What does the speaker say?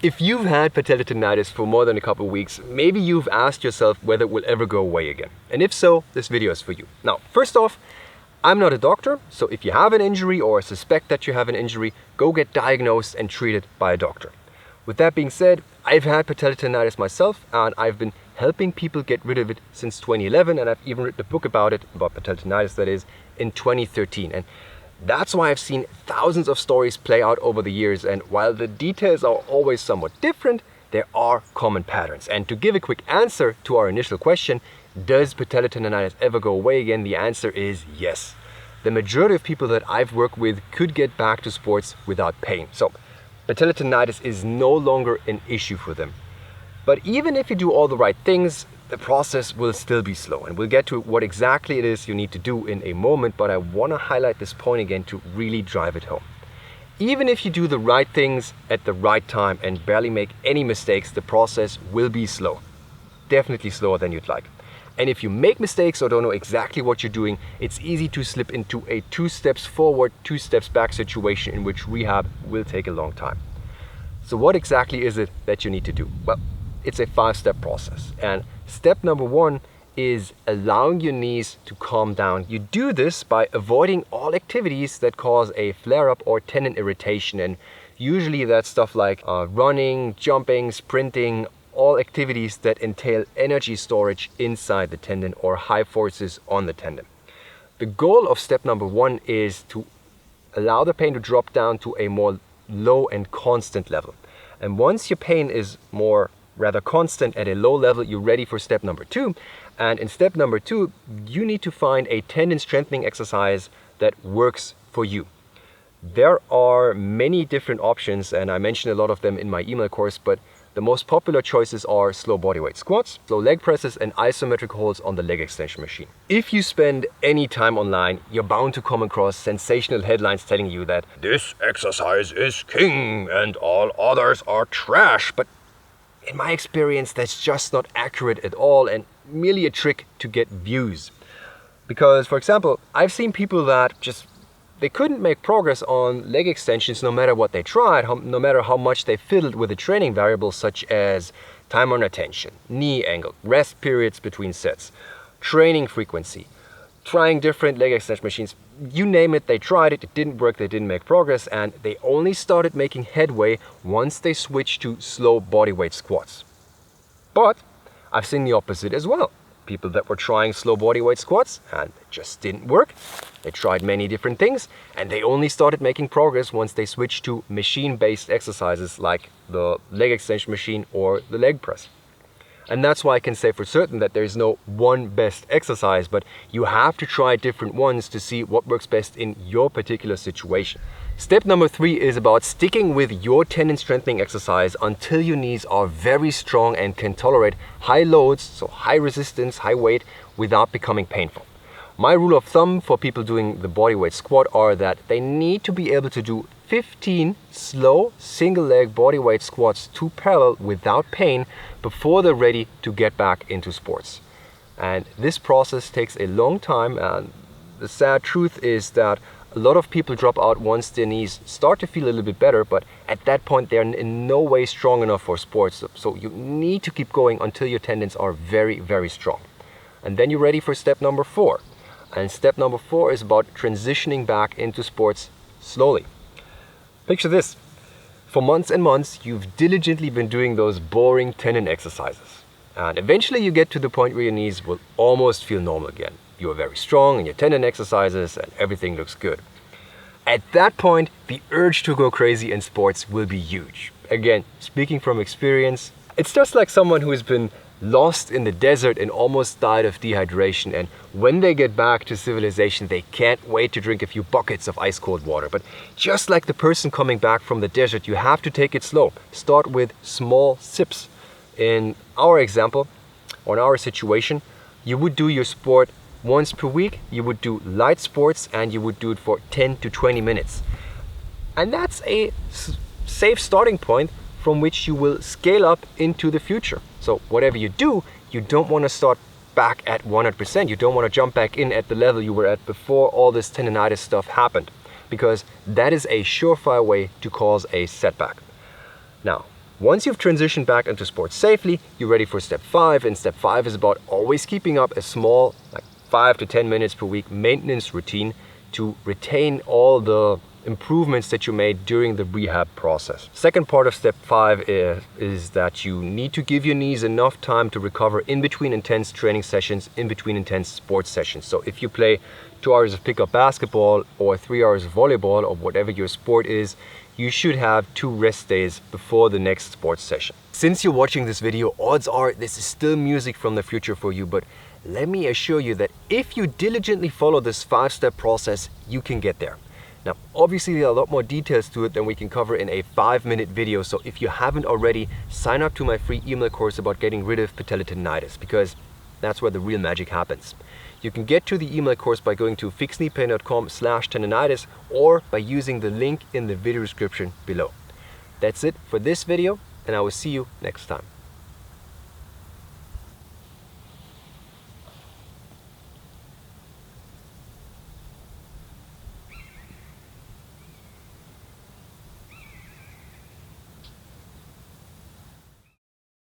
If you've had patellar tendonitis for more than a couple of weeks, maybe you've asked yourself whether it will ever go away again. And if so, this video is for you. Now, first off, I'm not a doctor, so if you have an injury or suspect that you have an injury, go get diagnosed and treated by a doctor. With that being said, I've had patellar tendonitis myself, and I've been helping people get rid of it since 2011, and I've even written a book about it, about patellar tendonitis that is, in 2013. And that's why I've seen thousands of stories play out over the years, and while the details are always somewhat different, there are common patterns. And to give a quick answer to our initial question, does patellar tendonitis ever go away again? The answer is yes. The majority of people that I've worked with could get back to sports without pain. So patellar tendonitis is no longer an issue for them. But even if you do all the right things, the process will still be slow. And we'll get to what exactly it is you need to do in a moment, but I want to highlight this point again to really drive it home. Even if you do the right things at the right time and barely make any mistakes, the process will be slow. Definitely slower than you'd like. And if you make mistakes or don't know exactly what you're doing, it's easy to slip into a 2 steps forward, 2 steps back situation in which rehab will take a long time. So what exactly is it that you need to do? Well, it's a 5-step process. And step number 1 is allowing your knees to calm down. You do this by avoiding all activities that cause a flare-up or tendon irritation. And usually that's stuff like running, jumping, sprinting, all activities that entail energy storage inside the tendon or high forces on the tendon. The goal of step number 1 is to allow the pain to drop down to a more low and constant level. And once your pain is rather constant at a low level, you're ready for step number 2. And in step number 2, you need to find a tendon strengthening exercise that works for you. There are many different options, and I mentioned a lot of them in my email course, but the most popular choices are slow bodyweight squats, slow leg presses, and isometric holds on the leg extension machine. If you spend any time online, you're bound to come across sensational headlines telling you that this exercise is king and all others are trash. But in my experience, that's just not accurate at all and merely a trick to get views. Because, for example, I've seen people that they couldn't make progress on leg extensions no matter what they tried, no matter how much they fiddled with the training variables such as time under tension, knee angle, rest periods between sets, training frequency, trying different leg extension machines. You name it, they tried it, it didn't work, they didn't make progress, and they only started making headway once they switched to slow bodyweight squats. But I've seen the opposite as well. People that were trying slow bodyweight squats and it just didn't work. They tried many different things and they only started making progress once they switched to machine-based exercises like the leg extension machine or the leg press. And that's why I can say for certain that there's no one best exercise, but you have to try different ones to see what works best in your particular situation. Step number 3 is about sticking with your tendon strengthening exercise until your knees are very strong and can tolerate high loads, so high resistance, high weight, without becoming painful. My rule of thumb for people doing the bodyweight squat are that they need to be able to do 15 slow single leg bodyweight squats 2 parallel without pain before they're ready to get back into sports. And this process takes a long time, and the sad truth is that a lot of people drop out once their knees start to feel a little bit better, but at that point they're in no way strong enough for sports. So you need to keep going until your tendons are very, very strong. And then you're ready for step number 4. And step number 4 is about transitioning back into sports slowly. Picture this. For months and months, you've diligently been doing those boring tendon exercises. And eventually you get to the point where your knees will almost feel normal again. You are very strong in your tendon exercises and everything looks good. At that point, the urge to go crazy in sports will be huge. Again, speaking from experience, it's just like someone who has been lost in the desert and almost died of dehydration, and when they get back to civilization, they can't wait to drink a few buckets of ice cold water. But just like the person coming back from the desert, you have to take it slow. Start with small sips. In our example, or in our situation, you would do your sport once per week, you would do light sports, and you would do it for 10 to 20 minutes. And that's a safe starting point from which you will scale up into the future. So whatever you do, you don't want to start back at 100%. You don't want to jump back in at the level you were at before all this tendonitis stuff happened, because that is a surefire way to cause a setback. Now, Once you've transitioned back into sports safely, you're ready for step 5, and step 5 is about always keeping up a small, like 5 to 10 minutes per week maintenance routine to retain all the improvements that you made during the rehab process. Second part of step 5 is that you need to give your knees enough time to recover in between intense training sessions, in between intense sports sessions. So if you play 2 hours of pickup basketball or 3 hours of volleyball or whatever your sport is, you should have 2 rest days before the next sports session. Since you're watching this video, odds are this is still music from the future for you, but let me assure you that if you diligently follow this 5-step process, you can get there. Now, obviously there are a lot more details to it than we can cover in a 5-minute video, so if you haven't already, sign up to my free email course about getting rid of patellar tendonitis, because that's where the real magic happens. You can get to the email course by going to fixkneepain.com/tendonitis or by using the link in the video description below. That's it for this video, and I will see you next time.